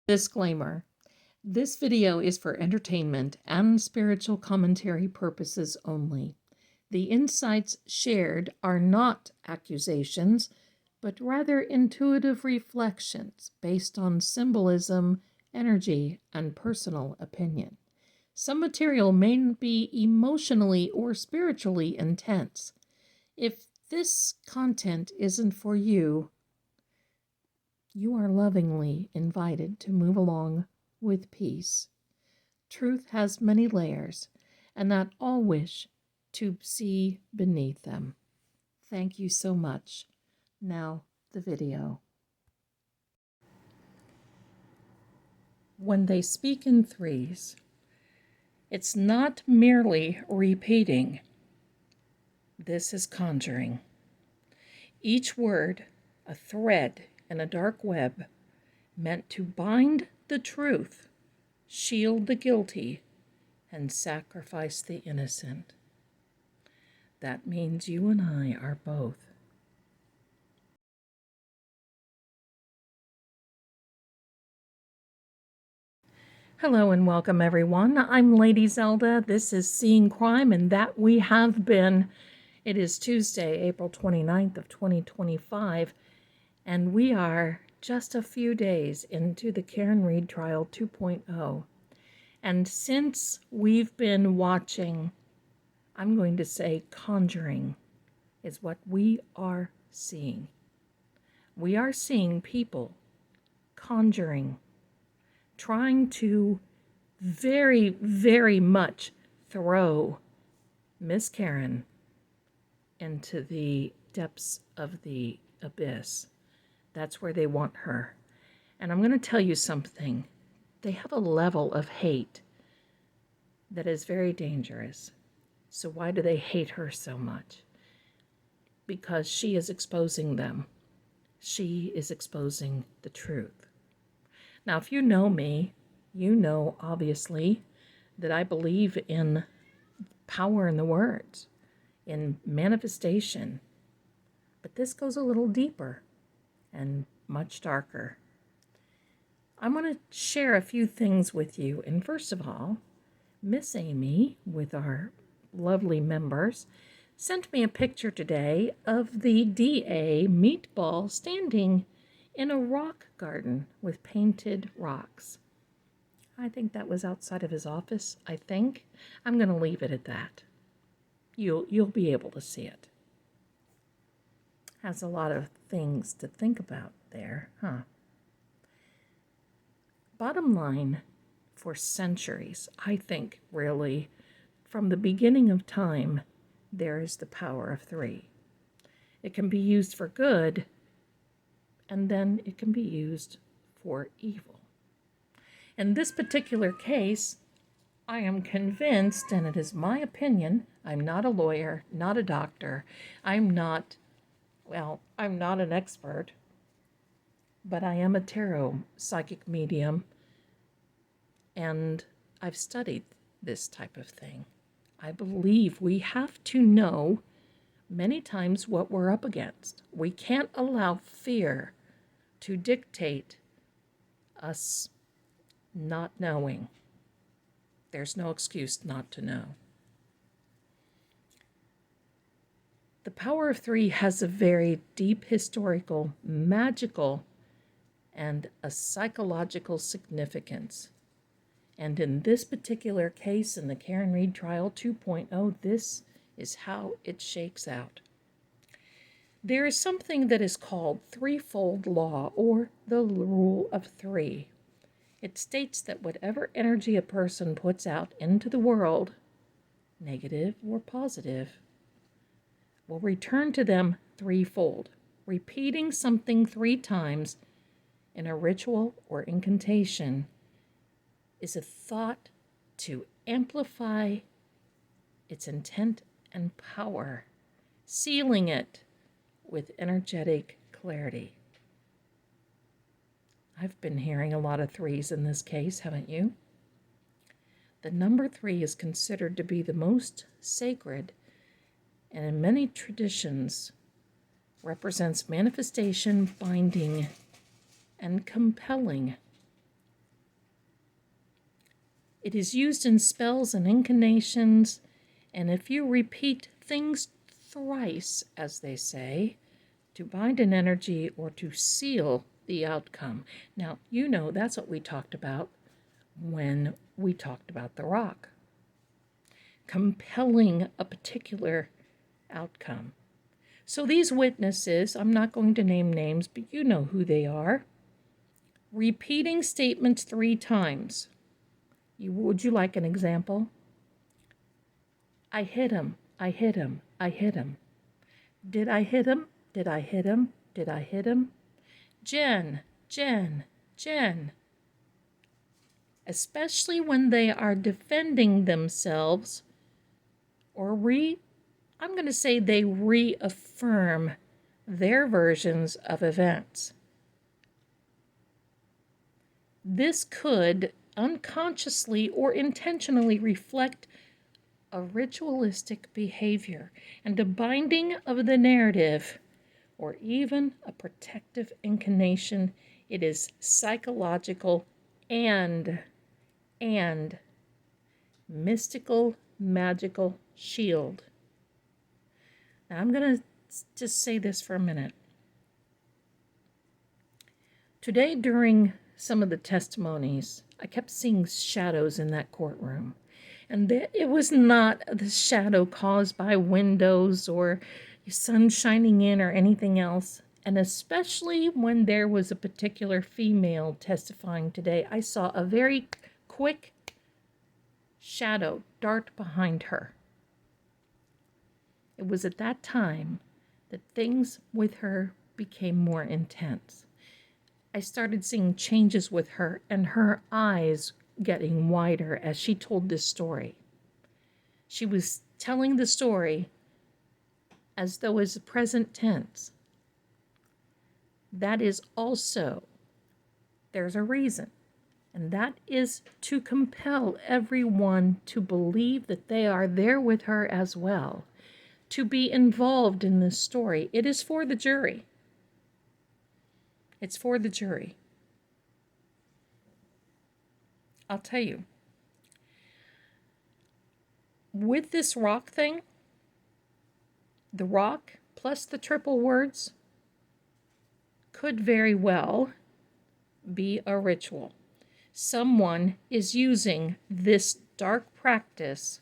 Disclaimer. This video is for entertainment and spiritual commentary purposes only. The insights shared are not accusations, but rather intuitive reflections based on symbolism, energy, and personal opinion. Some material may be emotionally or spiritually intense. If this content isn't for you, you are lovingly invited to move along with peace. Truth has many layers, and not all wish to see beneath them. Thank you so much. Now, the video. When they speak in threes, it's not merely repeating. This is conjuring. Each word, a thread in a dark web, meant to bind the truth, shield the guilty, and sacrifice the innocent. That means you and I are both. Hello and welcome, everyone. I'm Lady Zelda. This is Seeing Crime, and that we have been. It is Tuesday, April 29th of 2025, and we are just a few days into the Karen Read Trial 2.0. And since we've been watching, I'm going to say conjuring is what we are seeing. We are seeing people conjuring, trying to very, very much throw Miss Karen into the depths of the abyss. That's where they want her. And I'm going to tell you something. They have a level of hate that is very dangerous. So why do they hate her so much? Because she is exposing them. She is exposing the truth. Now, if you know me, you know, obviously, that I believe in power in the words, in manifestation. But this goes a little deeper and much darker. I'm going to share a few things with you. And first of all, Miss Amy, with our lovely members, sent me a picture today of the DA meatball standing in a rock garden with painted rocks. I think that was outside of his office, I think. I'm going to leave it at that. You'll be able to see it. Has a lot of things to think about there, huh? Bottom line, for centuries, I think, really, from the beginning of time, there is the power of three. It can be used for good, and then it can be used for evil. In this particular case, I am convinced, and it is my opinion, I'm not a lawyer, not a doctor, I'm not an expert, but I am a tarot psychic medium, and I've studied this type of thing. I believe we have to know many times what we're up against. We can't allow fear to dictate us not knowing. There's no excuse not to know. The power of three has a very deep historical, magical, and a psychological significance. And in this particular case, in the Karen Read Trial 2.0, this is how it shakes out. There is something that is called threefold law, or the rule of three. It states that whatever energy a person puts out into the world, negative or positive, will return to them threefold. Repeating something 3 times in a ritual or incantation is a thought to amplify its intent and power, sealing it with energetic clarity. I've been hearing a lot of threes in this case, haven't you? The number 3 is considered to be the most sacred, and in many traditions represents manifestation, binding, and compelling. It is used in spells and incantations, and if you repeat things thrice, as they say, to bind an energy or to seal the outcome. Now, you know that's what we talked about when we talked about the rock. Compelling a particular outcome. So these witnesses, I'm not going to name names, but you know who they are, repeating statements 3 times. Would you like an example? I hit him. I hit him. I hit him. Did I hit him? Did I hit him? Did I hit him? Jen, Jen, Jen. Especially when they are defending themselves or I'm going to say they reaffirm their versions of events. This could unconsciously or intentionally reflect a ritualistic behavior and a binding of the narrative, or even a protective inclination. It is psychological and mystical, magical shield. Now I'm going to just say this for a minute. Today, during some of the testimonies, I kept seeing shadows in that courtroom. And it was not the shadow caused by windows or sun shining in or anything else. And especially when there was a particular female testifying today, I saw a very quick shadow dart behind her. It was at that time that things with her became more intense. I started seeing changes with her and her eyes getting wider as she told this story. She was telling the story as though it's present tense. That is also, there's a reason, and that is to compel everyone to believe that they are there with her as well, to be involved in this story. It is for the jury. It's for the jury. I'll tell you, with this rock thing, the rock plus the triple words could very well be a ritual. Someone is using this dark practice,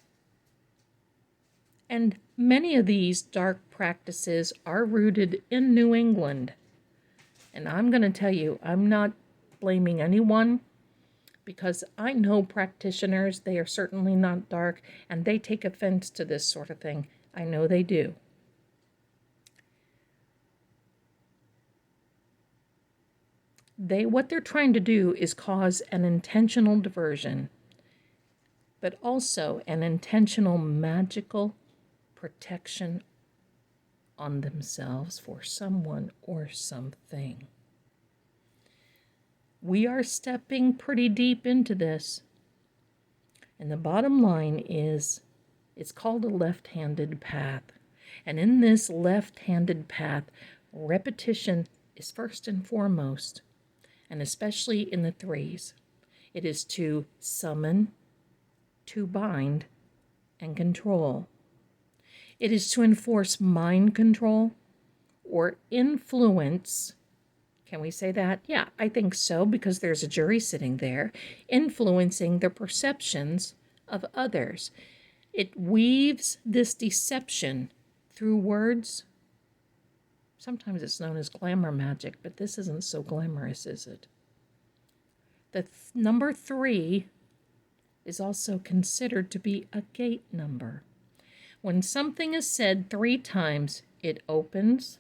and many of these dark practices are rooted in New England. And I'm going to tell you, I'm not blaming anyone, because I know practitioners, they are certainly not dark, and they take offense to this sort of thing. I know they do. What they're trying to do is cause an intentional diversion, but also an intentional magical protection on themselves for someone or something. We are stepping pretty deep into this. And the bottom line is, it's called a left-handed path. And in this left-handed path, repetition is first and foremost, and especially in the 3s. It is to summon, to bind, and control. It is to enforce mind control or influence. Can we say that? Yeah, I think so, because there's a jury sitting there, influencing the perceptions of others. It weaves this deception through words. Sometimes it's known as glamour magic, but this isn't so glamorous, is it? The number 3 is also considered to be a gate number. When something is said 3 times, it opens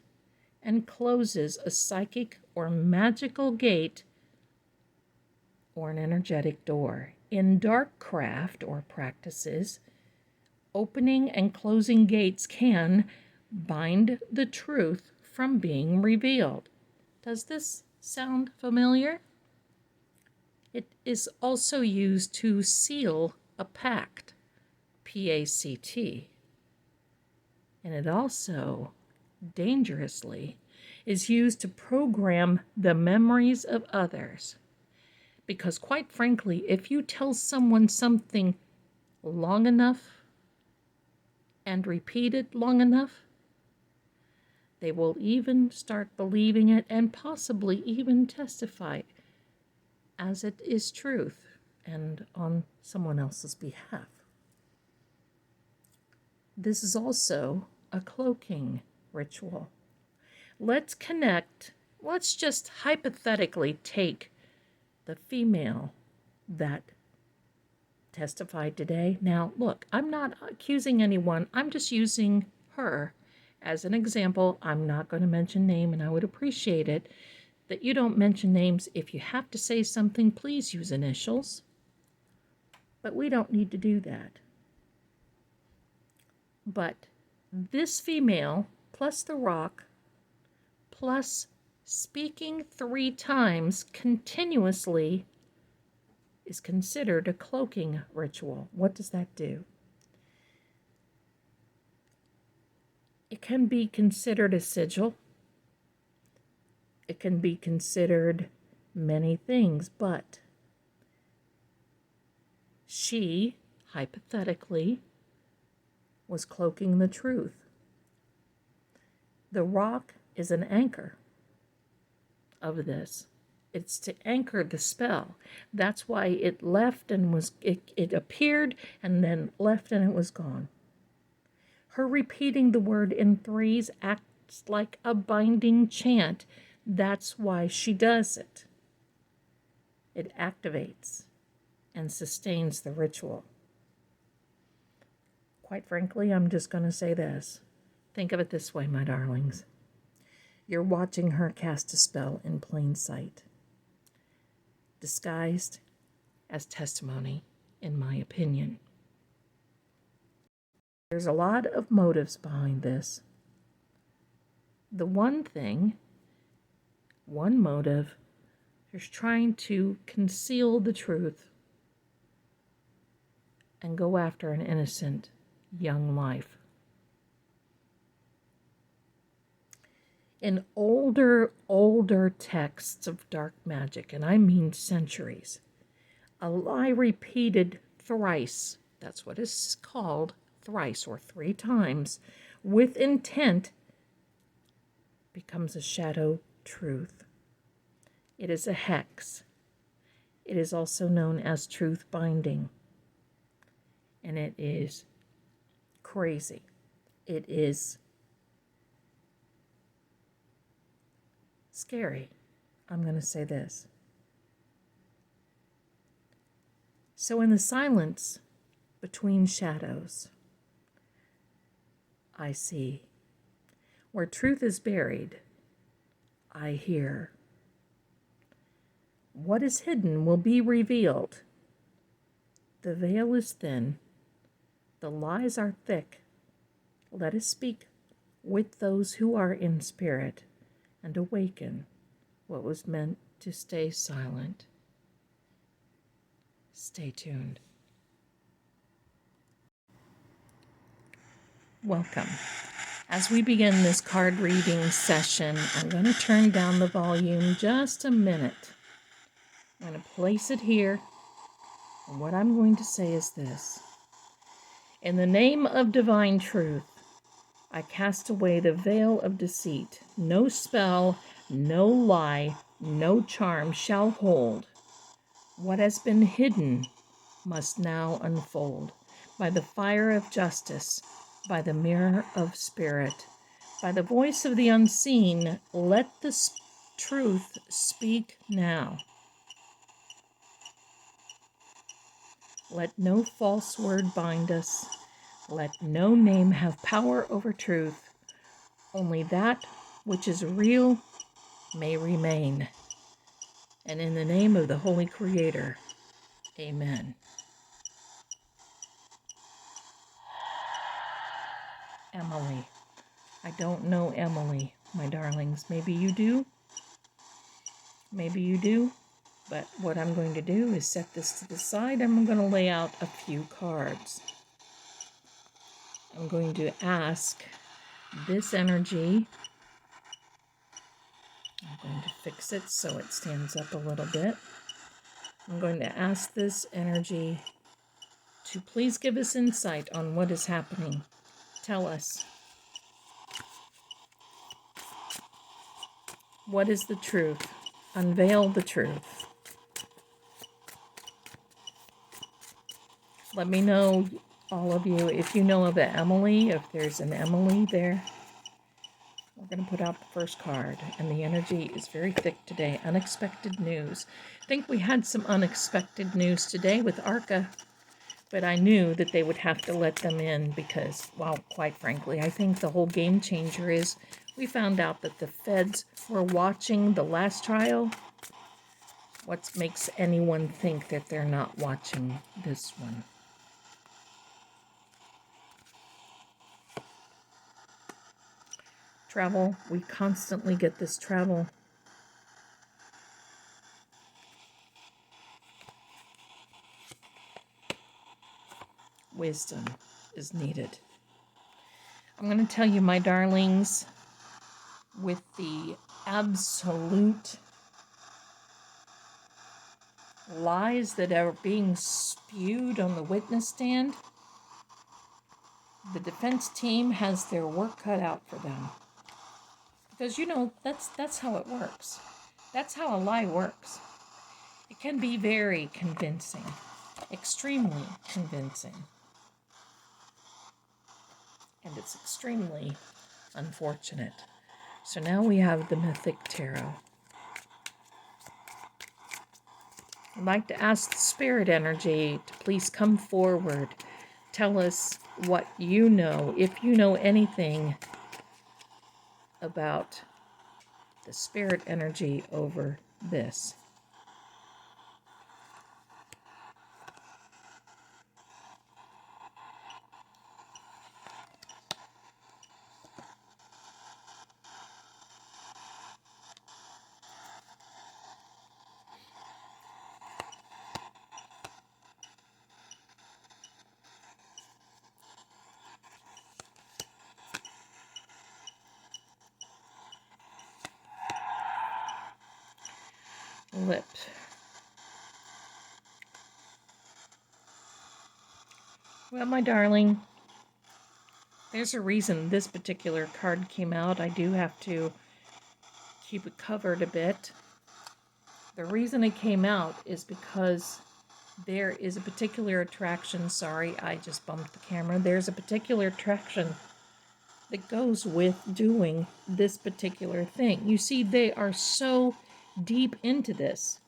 and closes a psychic or magical gate or an energetic door. In dark craft or practices, opening and closing gates can bind the truth from being revealed. Does this sound familiar? It is also used to seal a pact, P-A-C-T. And it also, dangerously, is used to program the memories of others. Because quite frankly, if you tell someone something long enough and repeat it long enough, they will even start believing it and possibly even testify as it is truth and on someone else's behalf. This is also a cloaking ritual. Let's connect. Let's just hypothetically take the female that testified today. Now, look, I'm not accusing anyone. I'm just using her as an example. I'm not going to mention name, and I would appreciate it that you don't mention names. If you have to say something, please use initials. But we don't need to do that. But this female, plus the rock, plus speaking 3 times continuously, is considered a cloaking ritual. What does that do? It can be considered a sigil. It can be considered many things, but she, hypothetically, was cloaking the truth. The rock is an anchor of this. It's to anchor the spell. That's why it left and it appeared and then left and it was gone. Her repeating the word in 3s acts like a binding chant. That's why she does it. It activates and sustains the ritual. Quite frankly, I'm just going to say this. Think of it this way, my darlings. You're watching her cast a spell in plain sight, disguised as testimony, in my opinion. There's a lot of motives behind this. The one motive, is trying to conceal the truth and go after an innocent young life. In older texts of dark magic, and I mean centuries, a lie repeated thrice, that's what is called thrice or 3 times, with intent, becomes a shadow truth. It is a hex. It is also known as truth binding. And it is crazy. It is scary. I'm going to say this. So in the silence between shadows, I see. Where truth is buried, I hear. What is hidden will be revealed. The veil is thin. The lies are thick. Let us speak with those who are in spirit and awaken what was meant to stay silent. Stay tuned. Welcome. As we begin this card reading session, I'm going to turn down the volume just a minute. I'm going to place it here, and what I'm going to say is this. In the name of divine truth, I cast away the veil of deceit. No spell, no lie, no charm shall hold. What has been hidden must now unfold. By the fire of justice, by the mirror of spirit, by the voice of the unseen, let the truth speak now. Let no false word bind us. Let no name have power over truth. Only that which is real may remain. And in the name of the Holy Creator, amen. Emily. I don't know Emily, my darlings. Maybe you do. Maybe you do. But what I'm going to do is set this to the side. I'm going to lay out a few cards. I'm going to ask this energy. I'm going to fix it so it stands up a little bit. I'm going to ask this energy to please give us insight on what is happening. Tell us. What is the truth? Unveil the truth. Let me know, all of you, if you know of an Emily, if there's an Emily there. We're going to put out the first card, and the energy is very thick today. Unexpected news. I think we had some unexpected news today with Arca, but I knew that they would have to let them in because, well, quite frankly, I think the whole game changer is we found out that the feds were watching the last trial. What makes anyone think that they're not watching this one? Travel. We constantly get this travel. Wisdom is needed. I'm going to tell you, my darlings, with the absolute lies that are being spewed on the witness stand, the defense team has their work cut out for them. Because, you know, that's how it works. That's how a lie works. It can be very convincing, extremely convincing. And it's extremely unfortunate. So now we have the Mythic Tarot. I'd like to ask the spirit energy to please come forward. Tell us what you know, if you know anything about the spirit energy over this. Lip. Well, my darling, there's a reason this particular card came out. I do have to keep it covered a bit. The reason it came out is because there is a particular attraction. Sorry, I just bumped the camera. There's a particular attraction that goes with doing this particular thing. You see, they are so deep into this.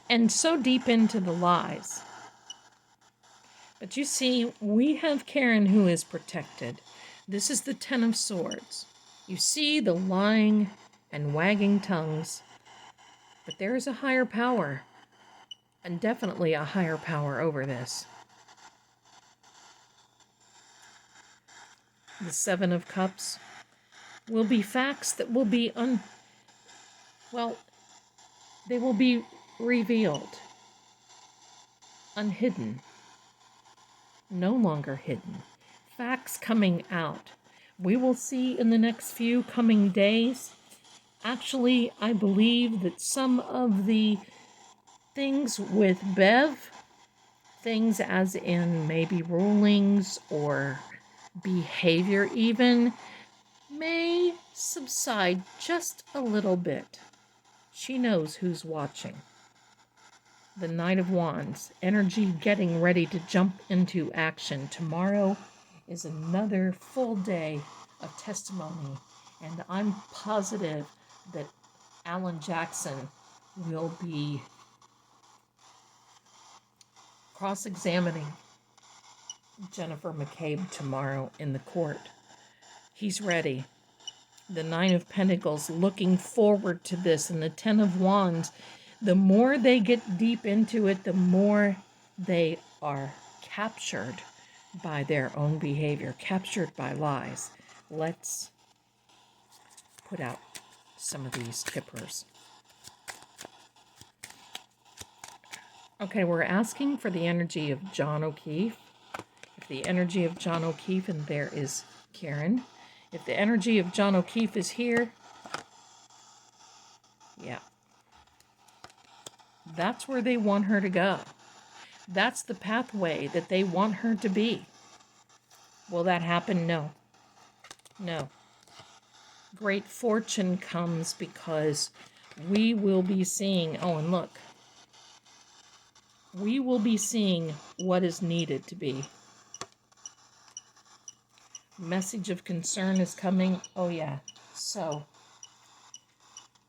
And so deep into the lies. But you see, we have Karen who is protected. This is the Ten of Swords. You see the lying and wagging tongues. But there is a higher power. And definitely a higher power over this. The Seven of Cups will be facts that will be they will be revealed. Unhidden. No longer hidden. Facts coming out. We will see in the next few coming days. Actually, I believe that some of the things with Bev, things as in maybe rulings or behavior even, may subside just a little bit. She knows who's watching. The Knight of Wands, energy getting ready to jump into action. Tomorrow is another full day of testimony, and I'm positive that Alan Jackson will be cross-examining Jennifer McCabe tomorrow in the court. He's ready. The Nine of Pentacles looking forward to this, and the Ten of Wands. The more they get deep into it, the more they are captured by their own behavior, captured by lies. Let's put out some of these tippers. Okay, we're asking for the energy of John O'Keefe. If the energy of John O'Keefe, and there is Karen. If the energy of John O'Keefe is here, yeah. That's where they want her to go. That's the pathway that they want her to be. Will that happen? No. No. Great fortune comes because we will be seeing, oh, and look, we will be seeing what is needed to be. Message of concern is coming. Oh, yeah. So,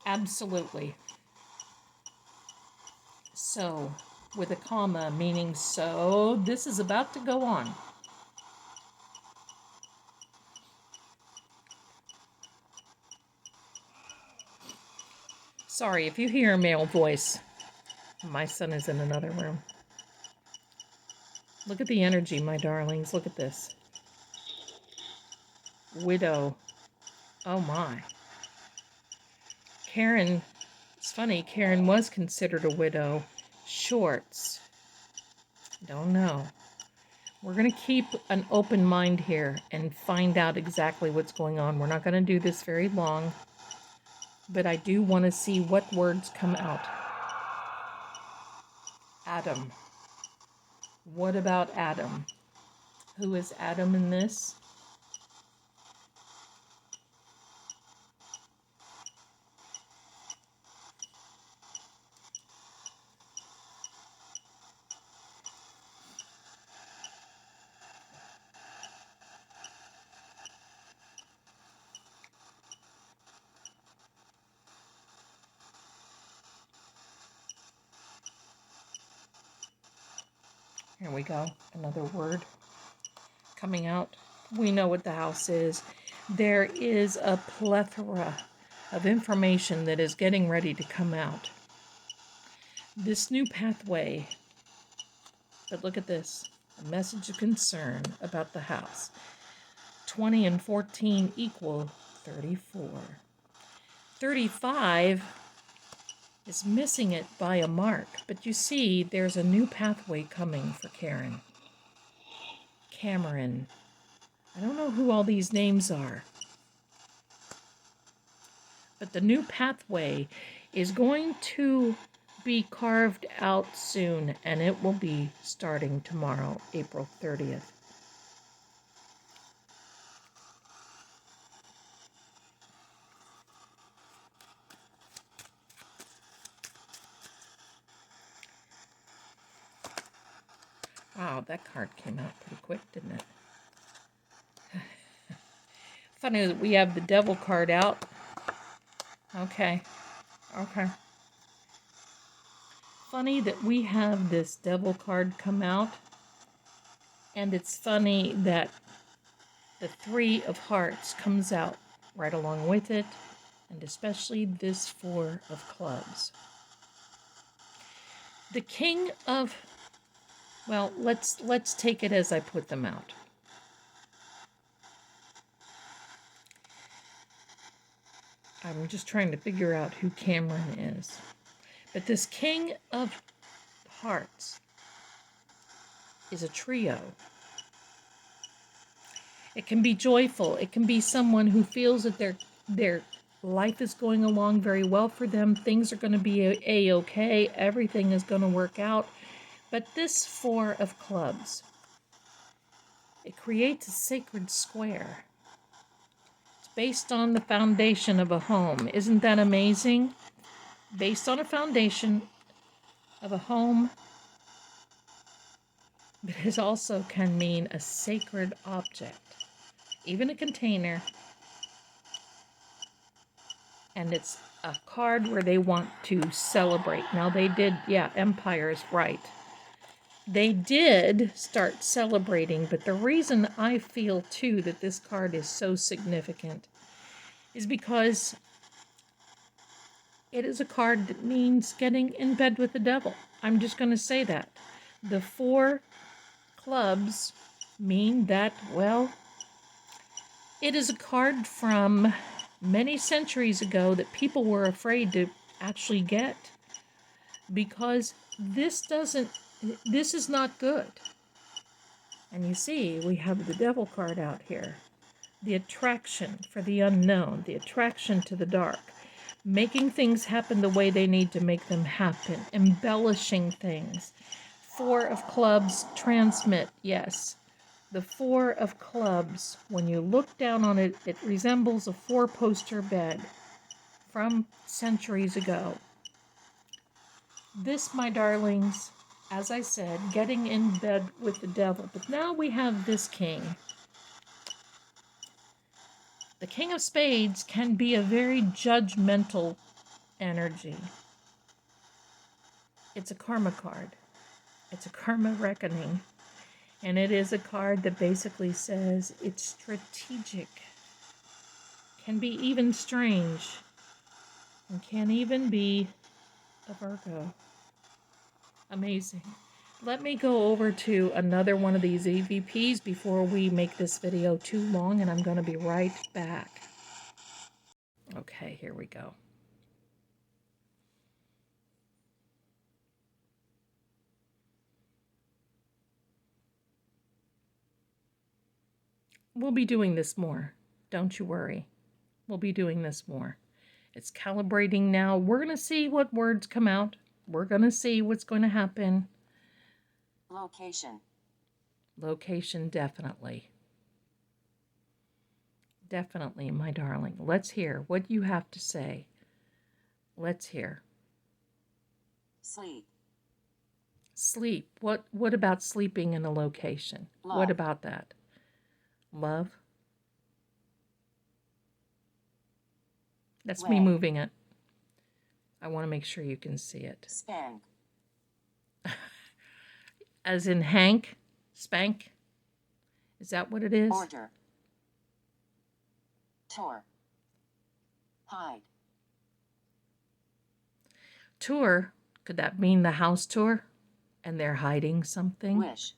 absolutely. So, with a comma, meaning so, this is about to go on. Sorry, if you hear a male voice, my son is in another room. Look at the energy, my darlings. Look at this. Widow. Oh, my. Karen, it's funny, Karen was considered a widow. Shorts. Don't know. We're going to keep an open mind here and find out exactly what's going on. We're not going to do this very long, but I do want to see what words come out. Adam. What about Adam? Who is Adam in this? Here we go. Another word coming out. We know what the house is. There is a plethora of information that is getting ready to come out. This new pathway, but look at this. A message of concern about the house. 20 and 14 equal 34. 35 is missing it by a mark, but you see there's a new pathway coming for Karen. Cameron. I don't know who all these names are, but the new pathway is going to be carved out soon, and it will be starting tomorrow, April 30th. Wow, that card came out pretty quick, didn't it? Funny that we have the devil card out. Okay. Funny that we have this devil card come out. And it's funny that the 3 of hearts comes out right along with it. And especially this 4 of clubs. The king of... Well, let's take it as I put them out. I'm just trying to figure out who Cameron is. But this King of Hearts is a trio. It can be joyful. It can be someone who feels that their life is going along very well for them. Things are going to be a-okay. Everything is going to work out. But this 4 of clubs, it creates a sacred square. It's based on the foundation of a home. Isn't that amazing? Based on a foundation of a home, but it also can mean a sacred object, even a container. And it's a card where they want to celebrate. Now they did, yeah, Empire is right. They did start celebrating, but the reason I feel, too, that this card is so significant is because it is a card that means getting in bed with the devil. I'm just going to say that. The 4 clubs mean that, well, it is a card from many centuries ago that people were afraid to actually get because this is not good. And you see, we have the devil card out here. The attraction for the unknown, the attraction to the dark. making things happen the way they need to make them happen, embellishing things. Four of Clubs, transmit, yes. The Four of Clubs, when you look down on it, it resembles a four-poster bed from centuries ago. This, my darlings, as I said, getting in bed with the devil. But now we have this king. The King of Spades can be a very judgmental energy. It's a karma card. It's a karma reckoning. And it is a card that basically says it's strategic. Can be even strange. And can even be a Virgo. Amazing. Let me go over to another one of these EVPs before we make this video too long, and I'm going to be right back. Okay, here we go. We'll be doing this more. Don't you worry. We'll be doing this more. It's calibrating now. We're going to see what words come out. We're going to see what's going to happen. Location. Location, definitely. Definitely, my darling. Let's hear what you have to say. Let's hear. Sleep. Sleep. What about sleeping in a location? Love. What about that? Love? That's me moving it. I want to make sure you can see it. Spank. As in Hank? Spank? Is that what it is? Order. Tour. Hide. Tour? Could that mean the house tour? And they're hiding something? Wish.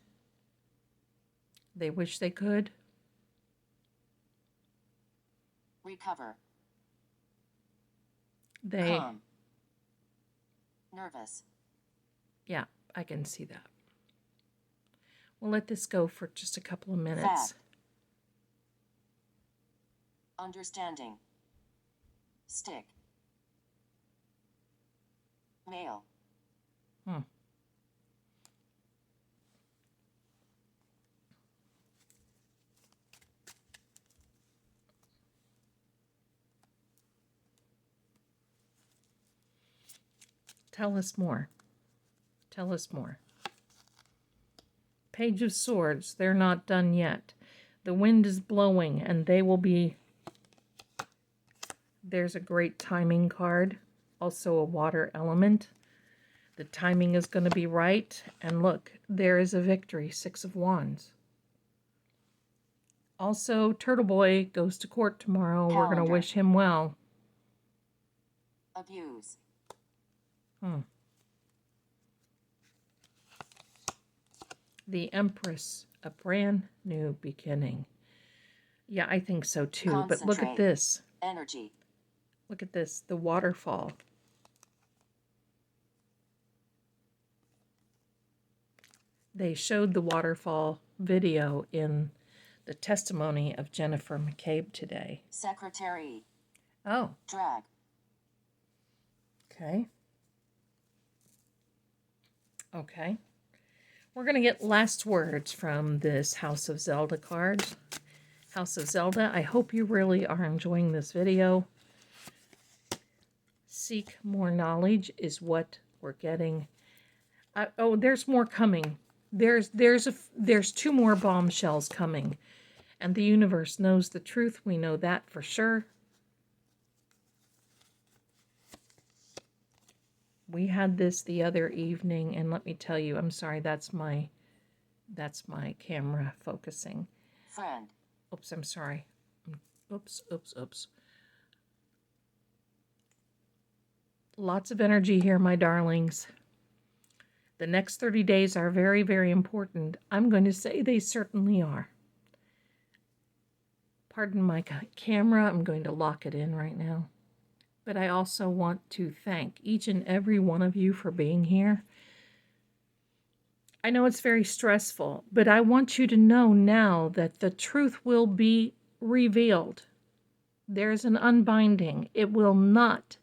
They wish they could? Recover. They... Calm. Nervous. Yeah, I can see that. We'll let this go for just a couple of minutes. Fact. Understanding. Stick. Male. Tell us more. Tell us more. Page of Swords, they're not done yet. The wind is blowing, and they will be... There's a great timing card. Also a water element. The timing is going to be right. And look, there is a victory. Six of Wands. Also, Turtle Boy goes to court tomorrow. Calendar. We're going to wish him well. Abuse. The Empress, a brand new beginning. Yeah, I think so too. But look at this. Energy. Look at this, the waterfall. They showed the waterfall video in the testimony of Jennifer McCabe today. Secretary. Oh. Drag. Okay. Okay. We're going to get last words from this House of Zelda card. House of Zelda, I hope you really are enjoying this video. Seek more knowledge is what we're getting. Oh, there's more coming. There's two more bombshells coming. And the universe knows the truth. We know that for sure. We had this the other evening, and let me tell you, I'm sorry, that's my camera focusing. Friend. Oops, I'm sorry. Oops. Lots of energy here, my darlings. The next 30 days are very, very important. I'm going to say they certainly are. Pardon my camera. I'm going to lock it in right now. But I also want to thank each and every one of you for being here. I know it's very stressful, but I want you to know now that the truth will be revealed. There's an unbinding. It will not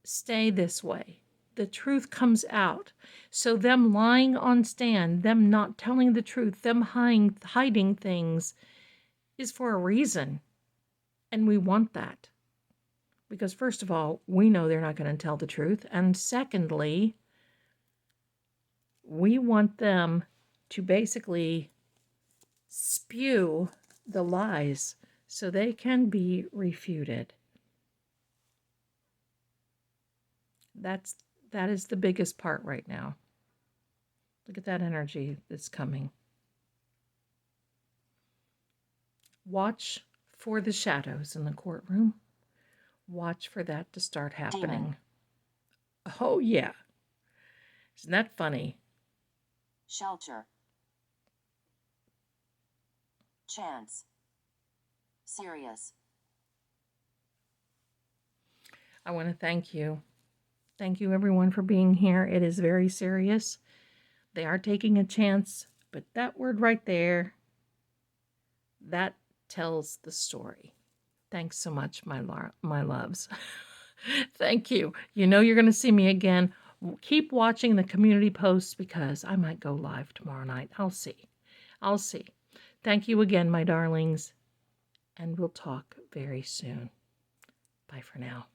stay this way. The truth comes out. So them lying on stand, them not telling the truth, them hiding things is for a reason. And we want that. Because first of all, we know they're not going to tell the truth. And secondly, we want them to basically spew the lies so they can be refuted. That is the biggest part right now. Look at that energy that's coming. Watch for the shadows in the courtroom. Watch for that to start happening. Demon. Oh, yeah. Isn't that funny? Shelter. Chance. Serious. I want to thank you. Thank you, everyone, for being here. It is very serious. They are taking a chance, but that word right there, that tells the story. Thanks so much, my loves. Thank you. You know you're going to see me again. Keep watching the community posts because I might go live tomorrow night. I'll see. Thank you again, my darlings, and we'll talk very soon. Bye for now.